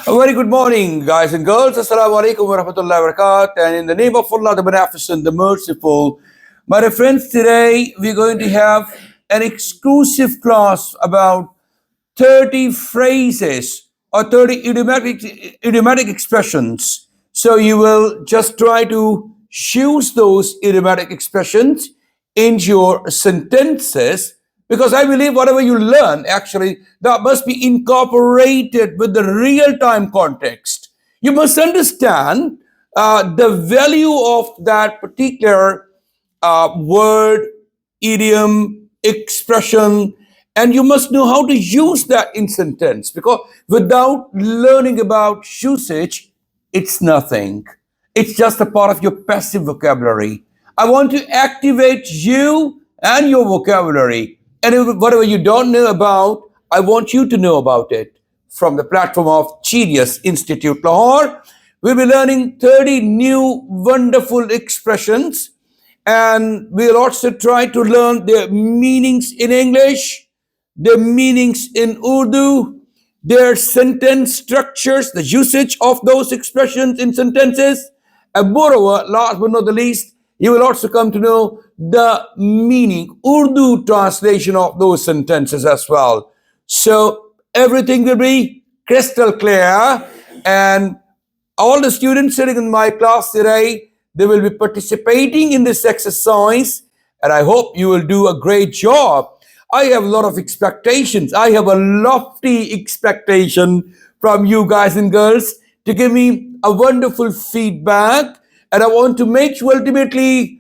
A very good morning, guys and girls. Assalamu alaikum wa rahmatullahi wa barakatuh. And in the name of Allah, the Beneficent, the Merciful, my dear friends, today we're going to have an exclusive class about 30 phrases or 30 idiomatic expressions. So you will just try to use those idiomatic expressions in your sentences, because I believe whatever you learn, actually, that must be incorporated with the real-time context. You must understand the value of that particular word, idiom, expression, and you must know how to use that in sentence, because without learning about usage, it's nothing. It's just a part of your passive vocabulary. I want to activate you and your vocabulary. And whatever you don't know about, I want you to know about it. From the platform of Genius Institute Lahore, we'll be learning 30 new wonderful expressions, and we'll also try to learn their meanings in English, their meanings in Urdu, their sentence structures, the usage of those expressions in sentences. And moreover, last but not the least, you will also come to know the meaning, Urdu translation of those sentences as well. So everything will be crystal clear, and all the students sitting in my class today, they will be participating in this exercise, and I hope you will do a great job. I have a lot of expectations. I have a lofty expectation from you guys and girls to give me a wonderful feedback, and I want to make you ultimately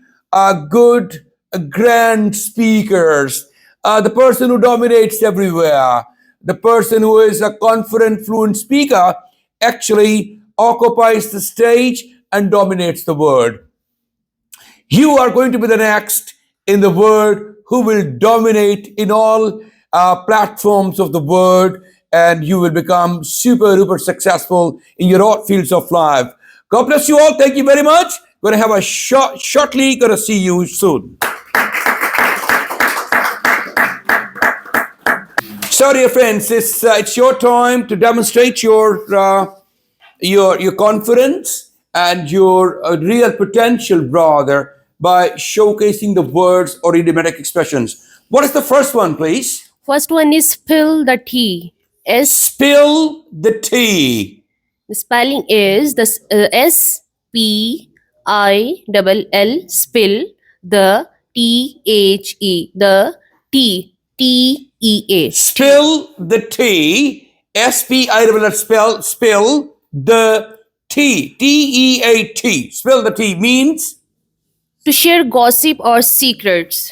good, grand speakers, the person who dominates everywhere, the person who is a confident, fluent speaker, actually occupies the stage and dominates the word. You are going to be the next in the word who will dominate in all platforms of the word, and you will become super duper successful in your own fields of life. God bless you all. Thank you very much. Going to have a shortly. Going to see you soon. So, dear friends, it's your time to demonstrate your confidence and your real potential, brother, by showcasing the words or idiomatic expressions. What is the first one, please? First one is spill the tea. Spill the tea. The spelling is the SPILL, spill the THE, the TEA. Spill the tea. SPILL, spill the tea. TEAT. Spill the tea means To share gossip or secrets.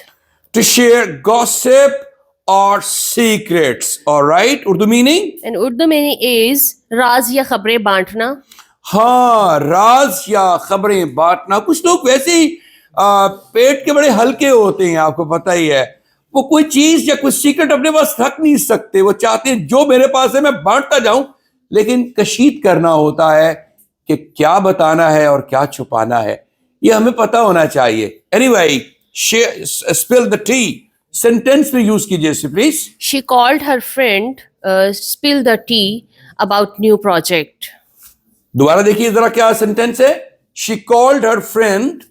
to share gossip or secrets. All right. Urdu meaning? And Urdu meaning is राज या खबरें बांटना. हाँ, राज या खबरें बांटना. कुछ लोग वैसे ही पेट के बड़े हल्के होते हैं, आपको पता ही है. वो कोई चीज या कुछ सीक्रेट अपने पास रख नहीं सकते. वो चाहते हैं जो मेरे पास है मैं बांटता जाऊं, लेकिन कशीद करना होता है कि क्या बताना है और क्या छुपाना है. ये हमें पता होना चाहिए. Anyway, spill the tea. Sentence में यूज कीजिए इसे please. She called her friend, spill the tea about new project. दोबारा देखिए जरा क्या सेंटेंस है. She called her friend.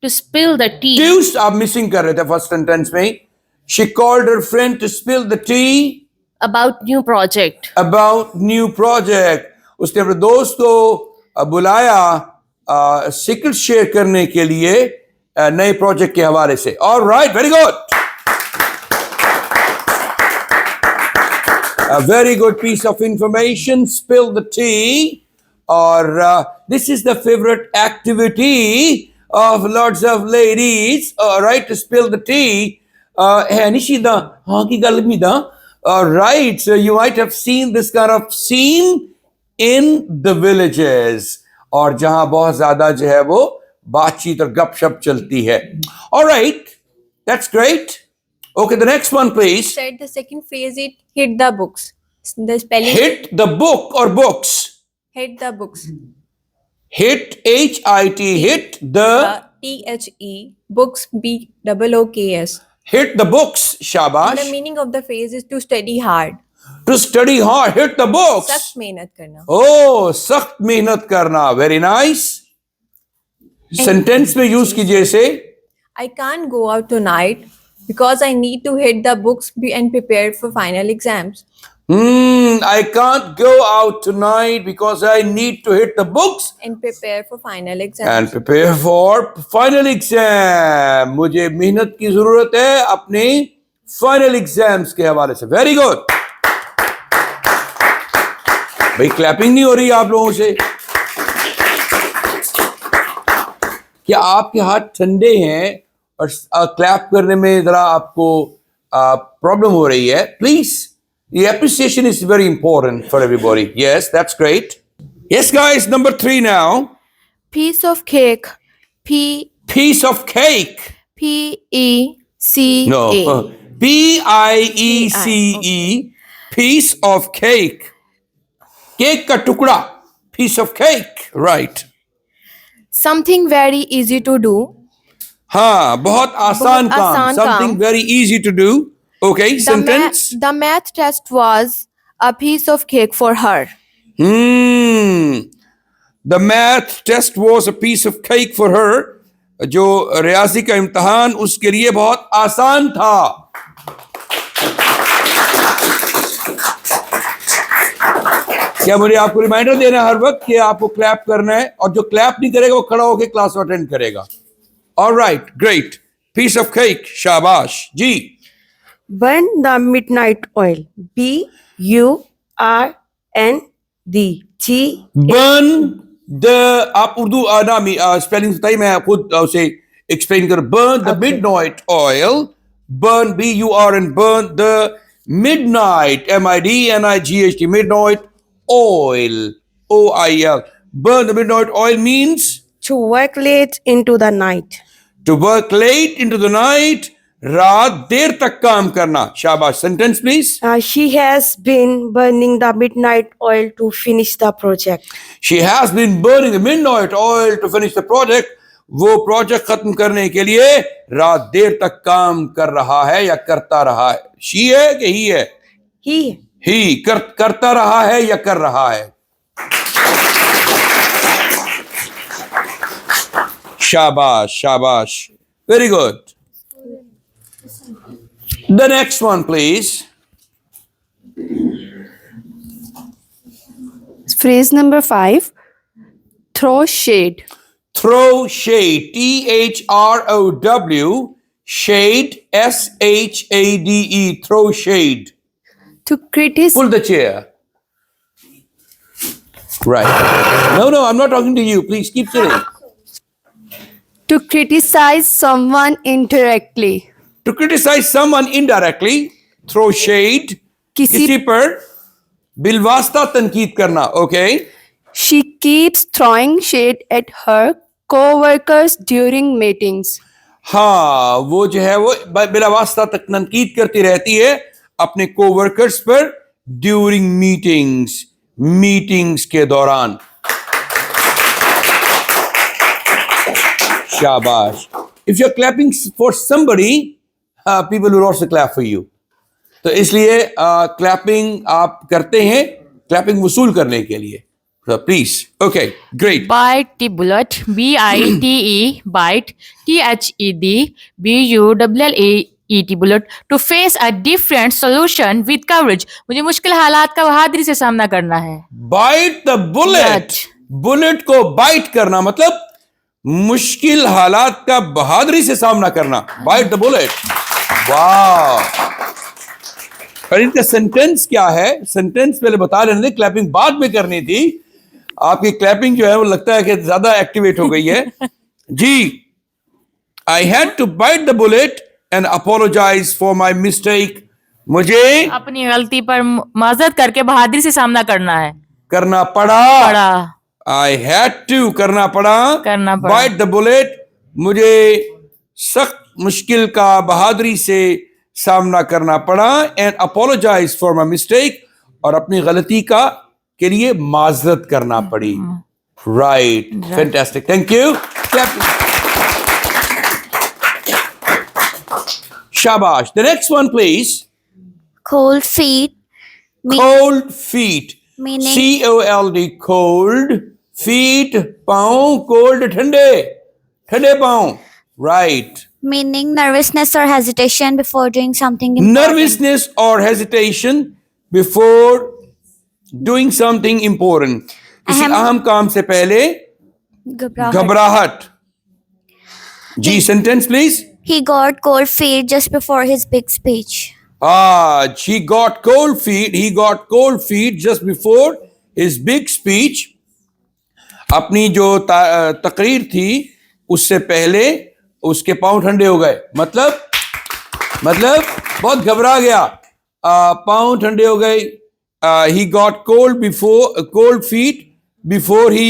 To spill the tea. Use आप मिसिंग कर रहे थे फर्स्ट सेंटेंस में. She called her friend to spill the tea about new project. About new project. उसने अपने दोस्त को बुलाया सीक्रेट शेयर करने के लिए नए प्रोजेक्ट के हवाले से. All right, very good. A very good piece of information. Spill the tea. Or this is the favorite activity of lots of ladies. All right, to spill the tea. Nishida, haki galmida. All right, so you might have seen this kind of scene in the villages, और जहां बहुत ज्यादा जो है वो बातचीत और गपशप चलती है. All right, that's great. Okay, the next one, please. Said the second phrase is hit the books. The spelling Hit the book or books. hit the books. Hit, H-I-T, hit the T-H-E, books, B-O-O-K-S. hit the books. The Shabash. meaning of the phrase is to study hard. To study hard, hit the books. सख्त मेहनत करना. Oh, सख्त मेहनत करना. Very nice. Sentence में use कीजिए इसे. I can't go out tonight because I need to hit the books and prepare for final exams. I can't go out tonight because I need to hit the books And prepare for final exams. and prepare for final exam. मुझे मेहनत की जरूरत है अपने final exams के हवाले से. Very good. भाई क्लैपिंग नहीं हो रही आप लोगों से. क्या आपके हाथ ठंडे हैं और क्लैप करने में जरा आपको प्रॉब्लम हो रही है? Please. The appreciation is very important for everybody. Yes, that's great. Yes, guys, number 3 now. Piece of cake. Piece of cake. P-E-C-A. No. P-I-E-C-E. Piece of cake. Cake ka tukda. Piece of cake. Right. Something very easy to do. हाँ, बहुत आसान काम. आसान Something काम. very easy to do. Okay, sentence. The math test was a piece of cake for her. The math test was a piece of cake for her. जो रियाजी का इम्तहान उसके लिए बहुत आसान था. क्या मुझे आपको रिमाइंडर देना हर वक्त कि आपको क्लैप करना है, और जो क्लैप नहीं करेगा वो खड़ा होकर क्लास अटेंड करेगा. Alright, great. Piece of cake. शाबाश जी. Burn the midnight oil. B-U-R-N-D-G. Burn the. आप उर्दू नामी स्पेलिंग बताइए, मैं खुद उसे एक्सप्लेन कर. Burn the midnight oil. Burn B-U-R-N. Burn the midnight M-I-D-N-I-G-H-T. Midnight oil. O-I-L. Burn the midnight oil means To work late into the night. to work late into the night. रात देर तक काम करना. शाबाश. Sentence please. She has been burning the midnight oil to finish the project. She has been burning the midnight oil to finish the project. वो project खत्म करने के लिए रात देर तक काम कर रहा है या करता रहा है. She है कि he है? He. करता रहा है या कर रहा है? शाबाश, शाबाश. Very good. The next one, please. Phrase number 5. Throw shade. Throw shade. T-H-R-O-W. Shade. S-H-A-D-E. Throw shade. To criticize. Pull the chair. Right. No, I'm not talking to you. Please keep sitting. To criticize someone indirectly. To criticize someone indirectly. Throw shade. किसी पर बिलवास्ता तनकीद करना. Okay. She keeps throwing shade at her co-workers during meetings. हाँ, वो जो है वो बिलावास्ता तक तनकीद करती रहती है अपने कोवर्कर्स पर ड्यूरिंग मीटिंग्स के दौरान. शाबाश. If you're clapping for somebody, people will also clap for you. तो इसलिए क्लैपिंग आप करते हैं क्लैपिंग वसूल करने के लिए. So please. Okay, great. Bite the bullet. B-I-T-E. Bite. T-H-E-D. B-U-L-L-E-T. Bullet. To face a different solution with courage. मुझे मुश्किल हालात का बहादुरी से सामना करना है. Bite the bullet. बुलेट को बाइट करना मतलब मुश्किल हालात का बहादुरी से सामना करना. Bite the bullet. वाह. और इनका सेंटेंस क्या है? सेंटेंस पहले बता लेने दे, क्लैपिंग बाद में करनी थी. आपकी क्लैपिंग जो है वो लगता है कि ज्यादा एक्टिवेट हो गई है. जी. I had to bite the bullet and apologise for my mistake. मुझे अपनी गलती पर माजरत करके बहादुरी से सामना करना है. करना पड़ा. आई हैड टू करना पड़ा. Bite the bullet. मुझे सख्त मुश्किल का बहादुरी से सामना करना पड़ा. And apologise for my mistake. और अपनी गलती का के लिए माजरत करना पड़ी. राइट. फैंटास्टिक. Thank you. शाबाश. The next one please. Cold feet. Cold feet. Meaning- C-O-L-D. Cold feet. पाँव. Cold ठंडे. ठंडे पाँव. Right. Meaning nervousness or hesitation before doing something important. Nervousness or hesitation before doing something important. किसी अहम- अहम काम से पहले घबराहट. घबराहट. जी, sentence please. He got cold feet just before his big speech. He got cold feet. He got cold feet just before his big speech. अपनी जो तकरीर थी उससे पहले उसके पाँव ठंडे हो गए. मतलब बहुत घबरा गया. पाँव ठंडे हो गए. He got cold feet before he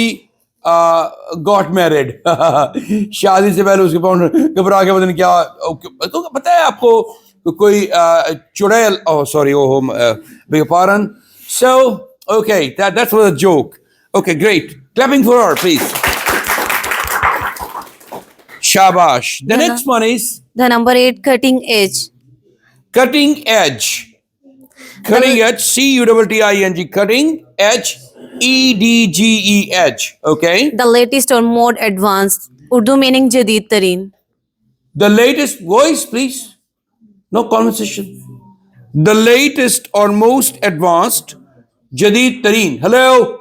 got married. शादी से पहले उसके पाँव घबरा के पता नहीं क्या. तो पता है आपको कोई चुड़ैल. Oh sorry, beg your pardon. So okay, that was a joke. Okay, great. Clapping for her, please. Shabash. The next one is The number 8, cutting edge. cutting edge. Cutting edge. C-U-T-T-I-N-G. Cutting edge. E-D-G-E-H. Okay. The latest or more advanced. Urdu meaning jadid tareen. The latest voice, please. No conversation. The latest or most advanced. Jadid Tareen. Hello.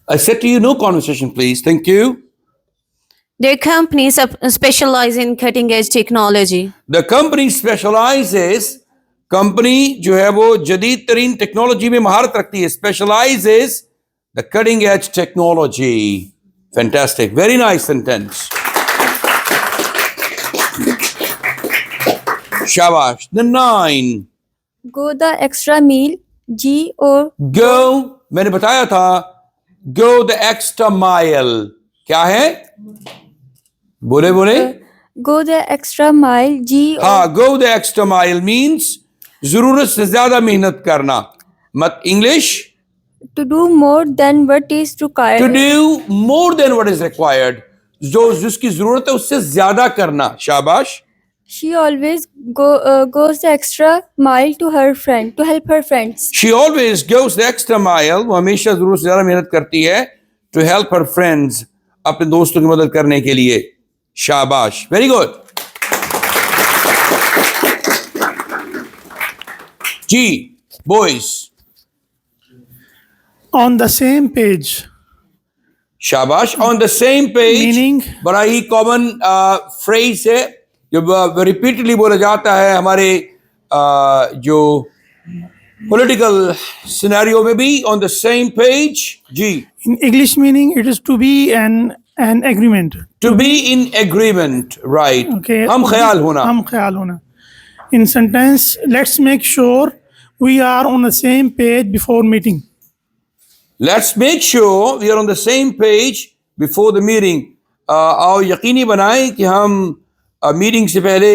I said to you, no conversation, please. Thank you. Their companies specialize in cutting edge technology. The company specializes. Company जो है वो जदीद तरीन technology में महारत रखती है. Specializes the cutting edge technology. Fantastic. Very nice sentence. Shabash. The 9. Go the extra mile. G-O. Go. मैंने बताया था. Go the extra mile. क्या है? बोले. Go the extra mile. G-O. हाँ, go the extra mile means जरूरत से ज्यादा मेहनत करना. मत English. To do more than what is required. To do more than what is required. जो जिसकी जरूरत है उससे ज्यादा करना. शाबाश. She always goes the extra mile to help her friends. She always goes the extra mile. वो हमेशा जरूरत से ज्यादा मेहनत करती है. To help her friends. अपने दोस्तों की मदद करने के लिए. शाबाश. Very good. Ji, boys. On the same page. शाबाश. On the same page. Meaning? बड़ा ही कॉमन फ्रेज है जो रिपीटेडली बोला जाता है हमारे जो पॉलिटिकल सिनेरियो में भी. On the same page. Ji. In English meaning, it is to be an agreement. To be in agreement. Right. Okay. हम ख्याल होना. हम ख्याल होना. In sentence, let's make sure we are on the same page before meeting. Let's make sure we are on the same page before the meeting. आओ यकीनी बनाएं कि हम मीटिंग से पहले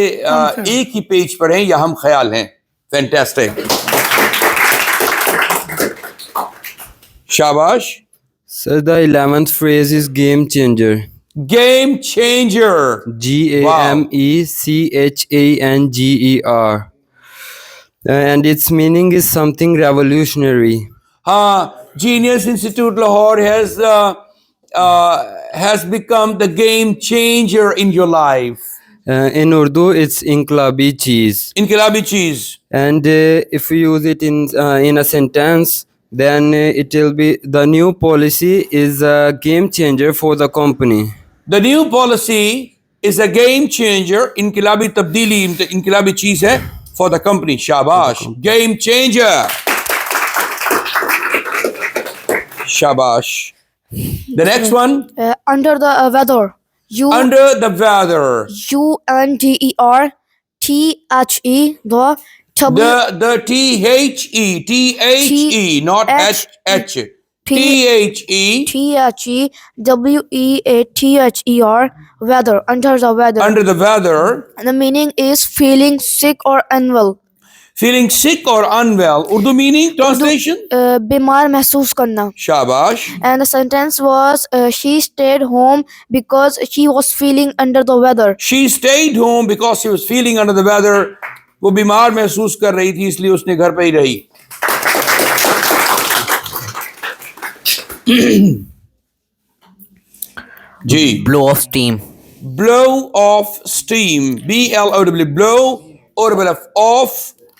एक ही पेज पर हैं या हम ख्याल हैं. Fantastic. शाबाश. Sir, the 11th phrase is game changer. Game changer. Gamechanger. And its meaning is something revolutionary. हाँ, Genius Institute Lahore has become the game changer in your life. In Urdu, it's inqlabi cheese. Inqilabi cheese. And if we use it in a sentence, then it will be the new policy is a game changer for the company. The new policy is a game changer. Inqilabi tabdili, inqilabi cheese hai for the company. Shabash. Game changer. Shabash. The next one. Under the weather. Under the weather. UNDER The T-H-E, not H. T-H-E. THEWEATHER weather. Under the weather. Under the weather. And the meaning is feeling sick or unwell. Feeling sick or unwell. Urdu meaning, translation? बीमार महसूस करना. Shabash. And the sentence was she stayed home because she was feeling under the weather. She stayed home because she was feeling under the weather. वो बीमार महसूस कर रही थी, इसलिए उसने घर पे ही रही। जी, blow of steam, blow of steam, BLOW, blow और मतलब off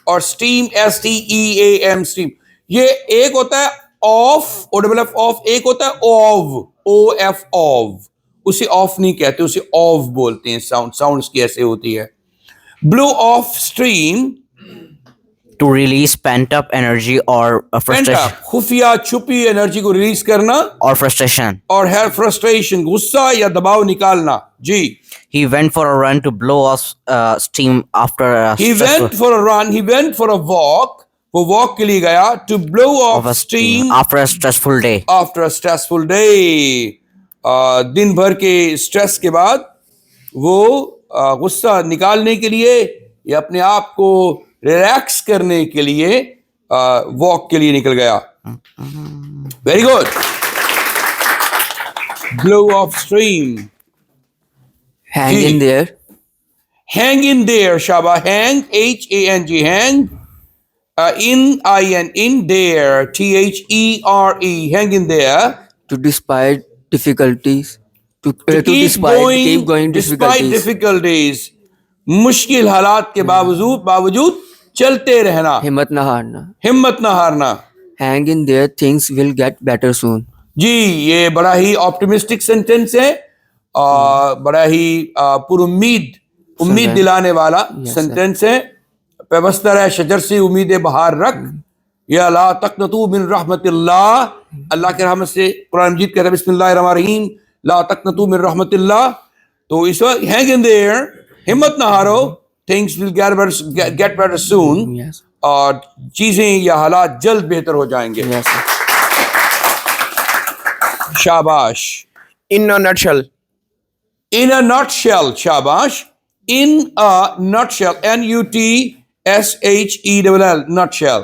और steam STEAM, steam। ये एक होता है off और मतलब off, एक होता है OF, OF, उसे ऑफ नहीं कहते, उसे ऑफ बोलते हैं। साउंड्स की ऐसे होती है। blow off stream, to release pent up energy or frustration, खुफिया छुपी एनर्जी को रिलीज करना, or frustration. और है फ्रस्ट्रेशन, गुस्सा या दबाव निकालना। जी, He went for a run to blow off steam after a he stressful- went for a run, he went for a walk, वो वॉक के लिए गया, to blow of off a steam after a stressful day. after a stressful day। दिन भर के stress के बाद वो गुस्सा निकालने के लिए या अपने आप को रिलैक्स करने के लिए वॉक के लिए निकल गया। Very good. Blow of stream, Hang in there. hang in there, Shaba, hang, HANG, hang, in there, THERE, hang in there, To despite difficulties, to keep going despite difficulties, मुश्किल हालात के बावजूद चलते रहना, हिम्मत ना हारना। हिम्मत ना हारना। Hang in there, things will get better soon. जी, ये बड़ा ही ऑप्टिमिस्टिक सेंटेंस है और बड़ा ही उम्मीद दिलाने वाला सेंटेंस है। पेबस्तर है शजर से उम्मीदें बाहर रख, या ला तकनतू मिन रहमतिल्लाह, अल्लाह के रहमत से। कुरान मजीद कहता है बिस्मिल्लाहिर्रहमानिर्रहीम, ला तकनतू मिन रहमतिल्लाह। तो इस वक्त हैंग इन देयर, हिम्मत ना हारो, things will get better soon, Yes. और चीजें या हालात जल्द बेहतर हो जाएंगे। Yes. शाबाश। In a nutshell, In a nutshell, शाबाश। In a nutshell, NUTSHELL, nutshell।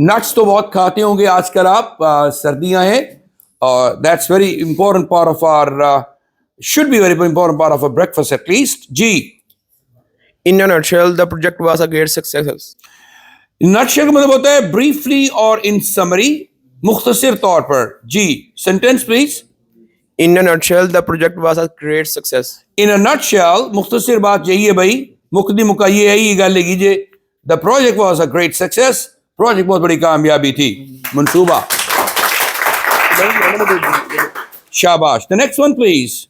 Nuts तो बहुत खाते होंगे आजकल आप, सर्दियां हैं, और that's very important part of our should be very important part of our breakfast at least। जी, in a nutshell, the project was a great success. Nutshell का मतलब होता है ब्रीफली और इन समरी, मुख्तसर तौर पर। जी, sentence please. In a nutshell, the project was a great success. In a nutshell, मुख्तसर बात यही है भाई, मुकदी मुका ये है, ये गल कीजिए। The project was a great success, project बहुत बड़ी कामयाबी थी, मंसूबा। शाबाश। The next one please.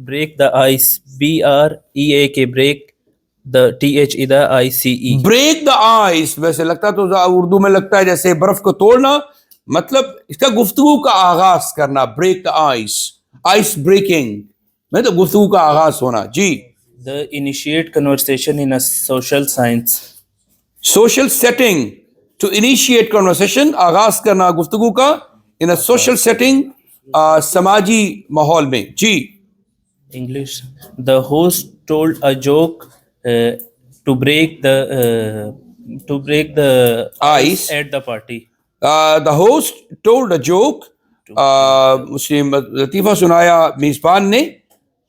break the ice, BREAK, break, the THE, the ICE. Break the ice, वैसे लगता तो उर्दू में लगता है जैसे बर्फ को तोड़ना, मतलब इसका गुफ्तगू का आगाज करना। Break the ice, ice breaking में तो गुफ्तगू का आगाज होना। जी, The initiate conversation in a social science. Social setting, to initiate conversation, आगाज करना गुफ्तगू का, इन अ सोशल सेटिंग, समाजी माहौल में। जी, English. The host told a joke to break the Ice. at the party. The host told a joke, मुस्लिम लतीफ़ा सुनाया मेज़बान ने,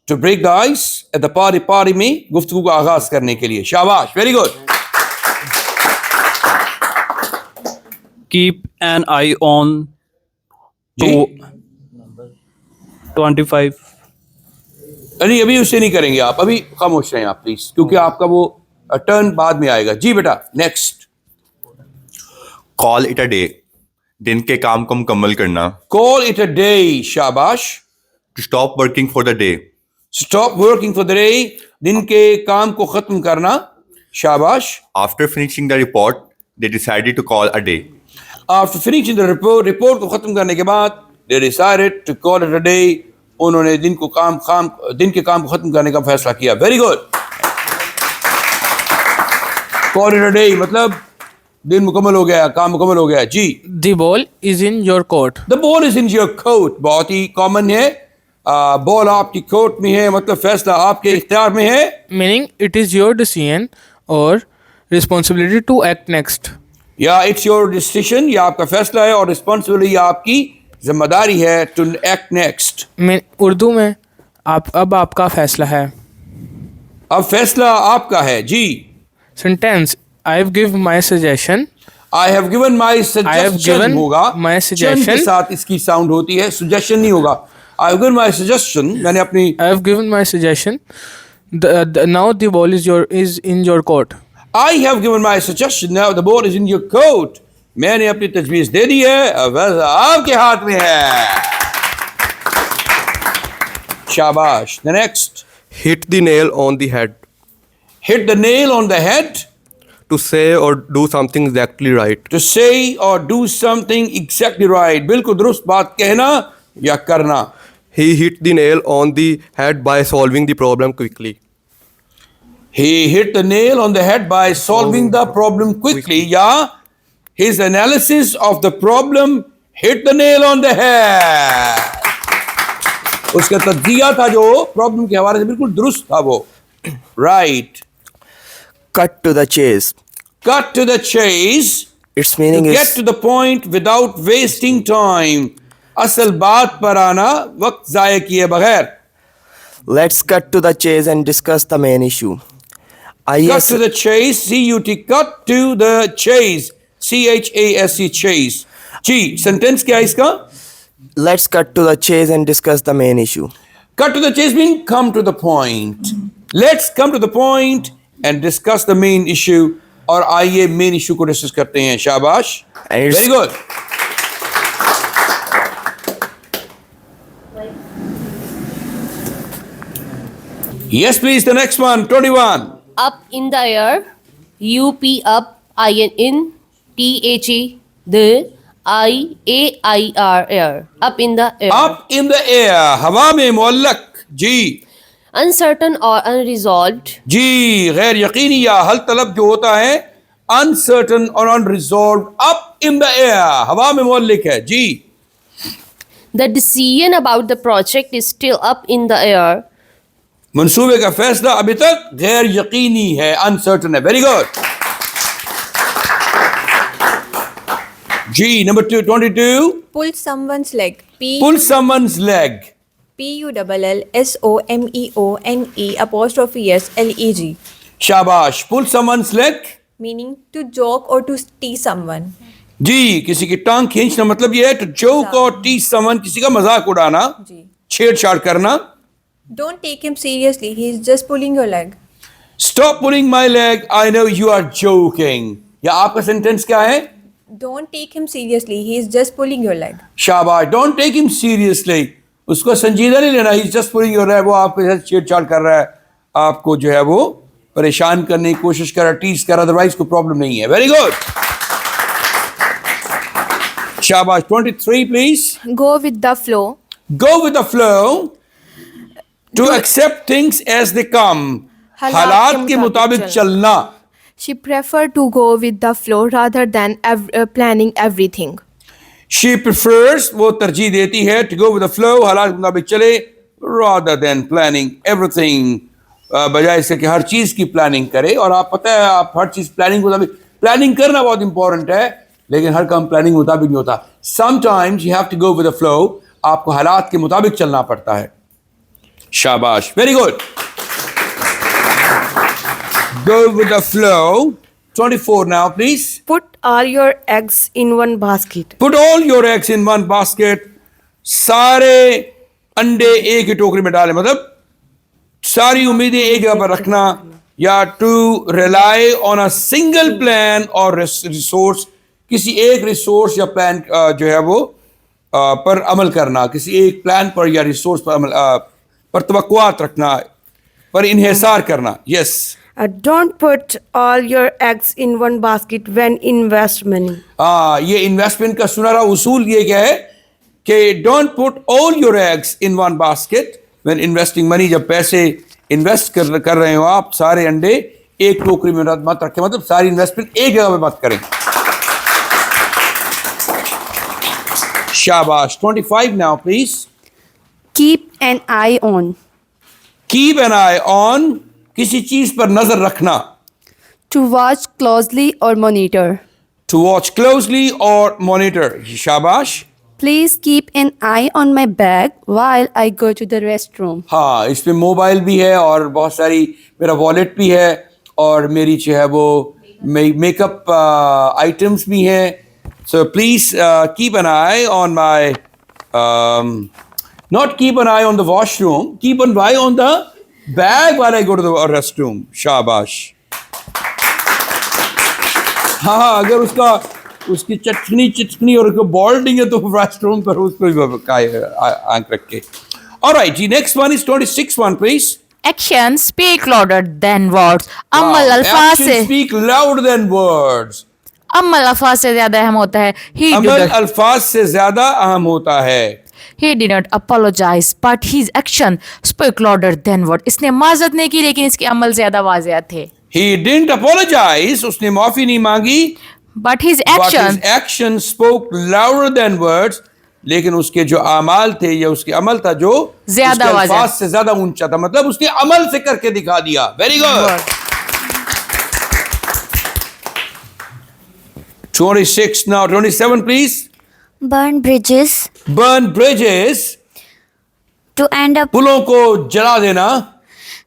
to break the ice at the party में गुफ्तगू का आगाज करने के लिए। शाबाश, very good. Keep an eye on जी, 25. नहीं अभी उससे नहीं करेंगे आप, अभी खामोश रहें आप प्लीज, क्योंकि आपका वो टर्न बाद में आएगा। जी बेटा, next. Call it a day, दिन के काम को मुकम्मल करना। कॉल इट अ डे, शाबाश। To stop working for the day, stop working for the day, दिन के काम को खत्म करना। शाबाश। After finishing the report they decided to call a day. After finishing the report को खत्म करने के बाद they decided to call it a day, उन्होंने दिन के काम को खत्म करने का फैसला किया। Very good. Call it a day मतलब दिन मुकम्मल हो गया, काम मुकम्मल हो गया। जी, The ball is in your court. The ball is in your court, बहुत ही कॉमन है। बॉल आपकी कोर्ट में है, मतलब फैसला आपके इख्तियार में है। Meaning it is your decision or responsibility to act next. या इट्स योर डिसीजन, या आपका फैसला है, और रिस्पॉन्सिबिलिटी या आपकी जिम्मेदारी है टू एक्ट नेक्स्ट। उर्दू में अब आपका फैसला है। अब फैसला आपका है। जी, sentence. I have given my suggestion. I have given my suggestion given होगा my suggestion. के साथ इसकी साउंड होती है, suggestion नहीं होगा. I have given my suggestion. मैंने अपनी I have given my suggestion. Now the ball is in your court. I have given my suggestion. Now the ball is in your court. मैंने अपनी तजवीज़ दे दी है, अब आपके हाथ में है. शाबाश. The next. Hit the nail on the head. Hit the nail on the head. To say or do something exactly right. To say or do something exactly right. बिल्कुल दुरुस्त बात कहना या करना. He hit the nail on the head by solving the problem quickly. He hit the nail on the head by solving the problem quickly. Yeah, his analysis of the problem hit the nail on the head. उसका तज्जिया था जो problem के हवाले से बिल्कुल दुरुस्त था वो. Right. Cut to the chase. Cut to the chase. Its meaning To is get to the point without wasting time. असल बात पर आना वक्त ज़ाय किए बगैर. let's cut to the chase and discuss the main issue. Cut to the chase. C-U-T. Cut to the chase. C-H-A-S-E. Chase. जी sentence क्या है इसका? Let's cut to the chase and discuss the main issue. Cut to the chase means come to the point. Let's come to the point and discuss the main issue. और आइए main issue को discuss करते हैं. शाबाश. Very good. Yes, please. The next one. 21. Up in the air. U-P up. I-N in. T-H-E. The. I-A-I-R. Air. Up in the air. Up in the air. हवा में मुअल्लक. जी. Uncertain or unresolved. जी गैर यकीनी या हल तलब जो होता है uncertain और unresolved. Up in the air. हवा में मुअल्लिक है. जी. The decision about the project is still up in the air. मंसूबे का फैसला अभी तक गैर यकीनी है, अनसर्टन है. Very good. जी number 22. Pull someone's leg. Pull someone's leg. Pullsomeone.SOMEONE''S-L-E-G. शाबाश. Pull someone's leg. Meaning to joke or to tease someone. जी किसी की टांग खींचना मतलब ये है to joke or tease someone, किसी का मजाक उड़ाना, छेड़छाड़ करना. Don't take him seriously. He is just pulling your leg. Stop pulling my leg. I know you are joking. या आपका सेंटेंस क्या है? Don't take him seriously. He is just pulling your leg. शाबाश. Don't take him seriously. उसको संजीदा नहीं लेना. He's just pulling your leg. वो आपके साथ छेड़छाड़ कर रहा है, आपको जो है वो परेशान करने की कोशिश कर रहा है, टीज कर रहा है. अदरवाइज कोई प्रॉब्लम नहीं है. Very good. शाबाश. 23 please. Go with the flow. Go with the flow. To accept things as they come. हालात के मुताबिक चलना. She preferred to go with the flow rather than planning everything. She prefers, वो तरजीह देती है, to go with the flow, हालात के मुताबिक चले, rather than planning everything. बजाय इसके कि हर चीज़ की प्लानिंग करे. और आप पता है आप हर चीज़ प्लानिंग मुताबिक, प्लानिंग करना बहुत इंपॉर्टेंट है, लेकिन हर काम प्लानिंग मुताबिक नहीं होता. Sometimes you have to go with the flow. आपको हालात के मुताबिक चलना पड़ता है. शाबाश. Very good. Go with the flow. 24 now, please. Put all your eggs in one basket. Put all your eggs in one basket. सारे अंडे एक ही टोकरी में डालें. मतलब सारी उम्मीदें एक जगह पर रखना. या to rely on a single plan or resource. किसी एक रिसोर्स या प्लान जो है वो पर अमल करना. किसी एक प्लान पर या रिसोर्स पर अमल पर तवक्कुआत रखना, पर इन्हिसार करना. Yes. Don't put all your eggs in one basket when invest money. ये इन्वेस्टमेंट का सुनहरा उसूल ये क्या है कि don't put all your eggs in one basket when investing money. जब पैसे इन्वेस्ट कर रहे हो आप, सारे अंडे एक टोकरी में मत रखें. मतलब सारी इन्वेस्टमेंट एक जगह पे मत करें. शाबाश. 25 now please. Keep an eye on. Keep an eye on. किसी चीज पर नजर रखना. To watch closely or monitor. To watch closely or monitor. शाबाश. Please keep an eye on my bag while I go to the restroom. हाँ, इसमें mobile भी है और बहुत सारी मेरा वॉलेट भी है और मेरी जो है वो मेकअप आइटम्स भी हैं. So please keep an eye on my, not keep an eye on the washroom, keep an eye on the bag while I go to the restroom. शाबाश. हाँ, अगर उसकी चटनी और उसको बॉल्डिंग है तो रेस्टरूम पर उसको आंख रख के. All right, the next one is 26 one, please. Actions speak louder than words. अमल अल्फाज से Actions speak louder than words. अमल अल्फाज से ज्यादा अहम होता है. अमल अल्फाज से ज्यादा अहम होता है. He did not apologize, but his action spoke louder than words. इसने माजरत नहीं की लेकिन इसके अमल ज्यादा वाज़ेह थे. He didn't apologize. उसने माफी नहीं मांगी. But his action spoke louder than words. लेकिन उसके जो अमाल थे या उसके अमल था जो ज्यादा अल्फाज से ज्यादा ऊंचा था. मतलब उसने अमल से करके दिखा दिया. Very good. 26 now. 27 please. Burn bridges. Burn bridges. To end up. पुलों को जला देना.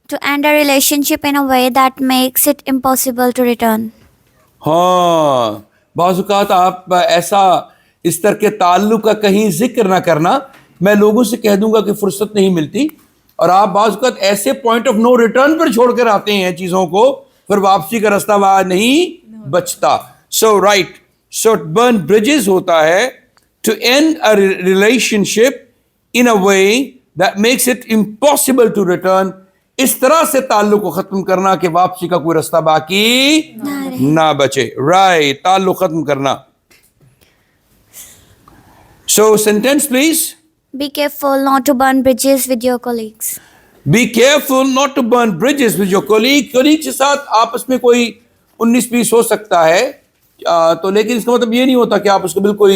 To end a relationship in a way that makes it impossible to return. हाँ, बाज़ औक़ात आप ऐसा इस तरह के ताल्लुक का कहीं जिक्र ना करना. मैं लोगों से कह दूंगा कि फुर्सत नहीं मिलती और आप बाज़ औक़ात ऐसे पॉइंट ऑफ नो रिटर्न पर छोड़ कर आते हैं चीज़ों को, फिर वापसी का रास्ता वहाँ नहीं बचता. So right, so burn bridges होता है to end a relationship in a way that makes it impossible to return. इस तरह से ताल्लुक को खत्म करना कि वापसी का कोई रास्ता बाकी ना बचे. राइट, ताल्लुक खत्म करना. So sentence please. Be careful not to burn bridges with your colleagues. Be careful not to burn bridges with your colleague. colleague के साथ आपस में कोई 19-20 हो सकता है, तो लेकिन इसका मतलब ये नहीं होता कि आप उसको बिल्कुल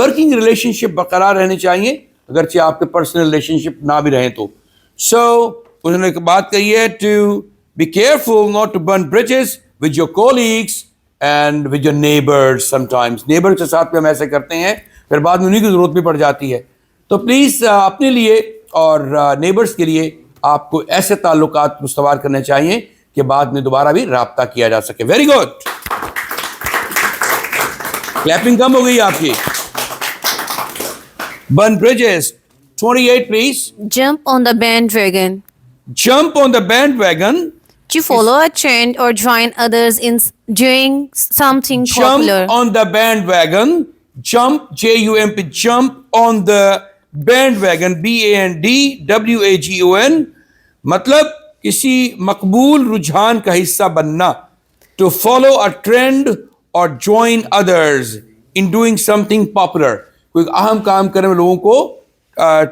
वर्किंग रिलेशनशिप बरकरार रहने चाहिए, अगरचे आपके पर्सनल रिलेशनशिप ना भी रहें तो. सो उन्होंने एक बात कही है, to be careful not to burn bridges with your colleagues and with your neighbours. Sometimes neighbour के साथ भी हम ऐसे करते हैं, फिर बाद में उन्हीं की जरूरत भी पड़ जाती है. तो प्लीज अपने लिए और नेबर्स के लिए आपको ऐसे ताल्लुकात मुस्तवार करने चाहिए कि बाद में दोबारा भी राब्ता किया जा सके. Very good. क्लैपिंग कम हो गई आपकी. Burn bridges. 28 please. Jump on the bandwagon. Jump on the bandwagon. To follow a trend or join others in doing something popular. Jump on the bandwagon. Jump, J-U-M-P, jump on the bandwagon, B-A-N-D-W-A-G-O-N. मतलब किसी मकबूल रुझान का हिस्सा बनना. To follow a trend or join others in doing something popular. कोई अहम काम करने में लोगों को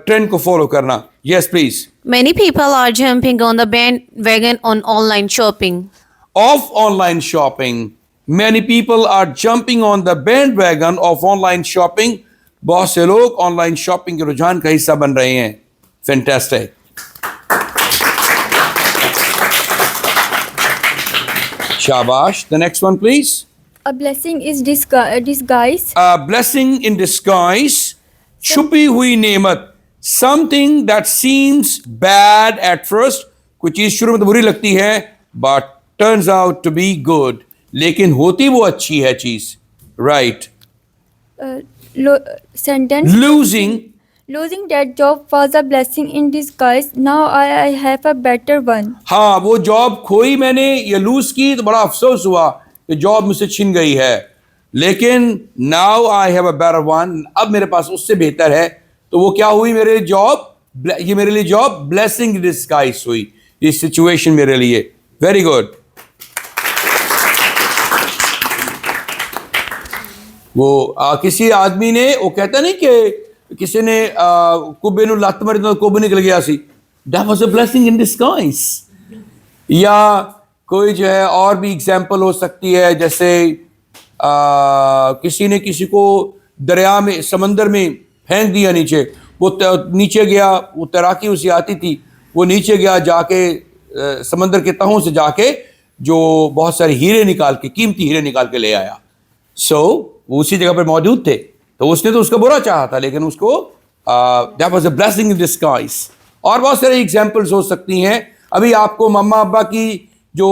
ट्रेंड को फॉलो करना. Yes, please. Many people are jumping on the bandwagon on online shopping. Of online shopping. Many people are jumping on the bandwagon of online shopping. बहुत से लोग ऑनलाइन शॉपिंग के रुझान का हिस्सा बन रहे हैं. Fantastic. शाबाश. The next one, please. A blessing is disguise. A blessing in disguise. छुपी हुई नेमत. Something that seems bad at first. कोई चीज शुरू में तो बुरी लगती है, but turns out to be good. लेकिन होती वो अच्छी है चीज. Right. Sentence. Losing that job was a blessing in disguise. Now I have a better one. हाँ, वो जॉब खोई मैंने या लूज की तो बड़ा अफसोस हुआ कि जॉब मुझसे छिन गई है, लेकिन now I have a better one. अब मेरे पास उससे बेहतर है. तो वो क्या हुई मेरे जॉब? ये मेरे लिए जॉब ब्लेसिंग डिस्गाइज हुई, ये सिचुएशन मेरे लिए. Very good. वो किसी आदमी ने, वो कहता नहीं कि किसी ने कुब्बे नु लत मारी तो कुब्ब निकल गया सी. That was a blessing in disguise. या कोई जो है और भी एग्जांपल हो सकती है, जैसे किसी ने किसी को दरिया में, समंदर में फेंक दिया नीचे. वो नीचे गया, वो तैराकी उसे आती थी, वो नीचे गया, जाके समंदर के तहों से जाके जो बहुत सारे हीरे निकाल के, कीमती हीरे निकाल के ले आया. सो वो उसी जगह पर मौजूद थे, तो उसने तो उसका बुरा चाहा था, लेकिन उसको that was a blessing in disguise. और बहुत सारे एग्जांपल्स हो सकती हैं. अभी आपको मम्मा अब्बा की जो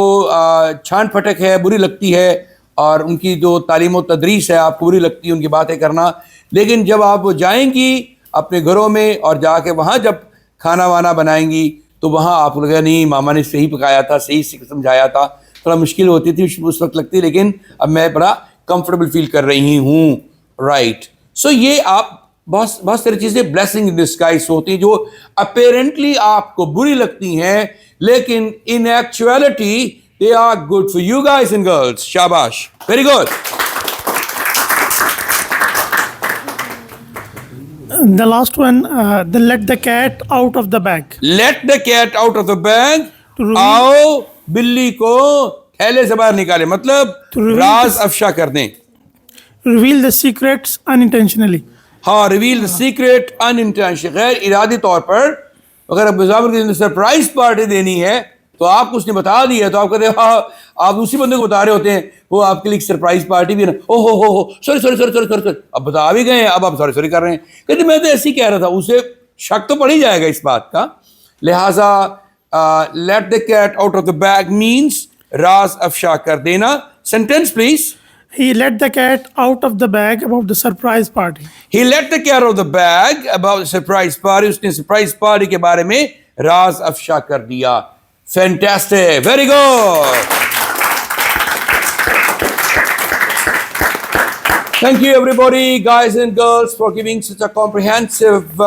छान फटक है बुरी लगती है, और उनकी जो तालीम व तदरीस है आपको बुरी लगती है, उनकी बातें करना। लेकिन जब आप जाएंगी अपने घरों में और जाके वहाँ जब खाना वाना बनाएंगी तो वहाँ आपको लगेगा नहीं मामा ने सही पकाया था, सही समझाया था। थोड़ा मुश्किल होती थी उस वक्त लगती, लेकिन अब मैं बड़ा कंफर्टेबल फील कर रही हूँ, राइट। सो ये आप बहुत सारी चीज़ें ब्लेसिंग इन डिस्गाइज होती हैं जो अपेरेंटली आपको बुरी लगती हैं, लेकिन in actuality they are good for you guys and girls. शाबाश, very good. The last one, the let the cat out of the bag. Let the cat out of the bag. To reveal- आओ बिल्ली को थैले से बाहर निकाले, मतलब राज अफशा कर दें। Reveal the secrets unintentionally. हाँ, रिवील द सीक्रेट अनइंटेंशनल, गैर इरादी तौर पर। अगर आप एग्जाम्पल के सरप्राइज पार्टी देनी है तो आपको उसने बता दिया, तो आप कहते हैं हाँ, आप उसी बंदे को बता रहे होते हैं वो आपके लिए सरप्राइज पार्टी भी है ना, ओ हो sorry sorry sorry sorry sorry, अब बता भी गए, अब आप सॉरी सॉरी कर रहे हैं। कहते मैं तो ऐसे ही कह रहा था, उसे शक तो पड़ ही जाएगा इस बात का। लिहाजा let the cat out of the bag means राज अफशा कर देना। Sentence please. He let the cat out of the bag about the surprise party. He let the cat out of the bag about the surprise party. उसने surprise party के बारे में राज अफशा कर दिया। Fantastic, very good. Thank you everybody, guys and girls, for giving such a comprehensive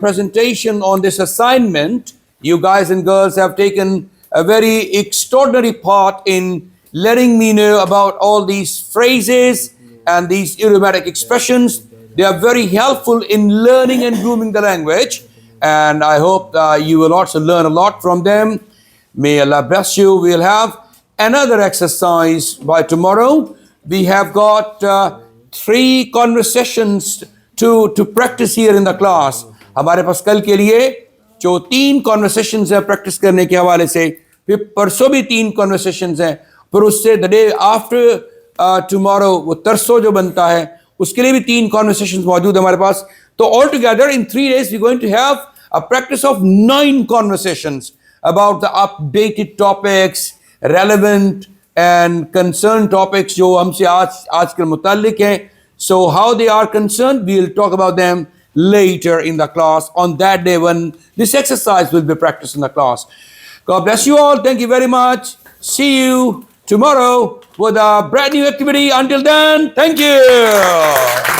presentation on this assignment. You guys and girls have taken a very extraordinary part in letting me know about all these phrases and these idiomatic expressions. They are very helpful in learning and grooming the language, and I hope you will also learn a lot from them. May Allah bless you. We'll have another exercise by tomorrow. We have got 3 conversations to practice here in the class. हमारे पास कल के लिए जो 3 conversations हैं practice करने के हवाले से, फिर परसों भी 3 conversations हैं, फिर उससे द डे आफ्टर टुमारो वो तरसों जो बनता है उसके लिए भी 3 कॉन्वर्सेशंस मौजूद है हमारे पास। तो all together in 3 days we going to have a practice of 9 conversations about the updated topics, relevant and concern topics जो हमसे आजकल मुताल्लिक हैं। So how they are concern we will talk about them later in the class on that day when this exercise will be practiced in the class. God bless you all. Thank you very much. See you tomorrow with a brand new activity. Until then, thank you.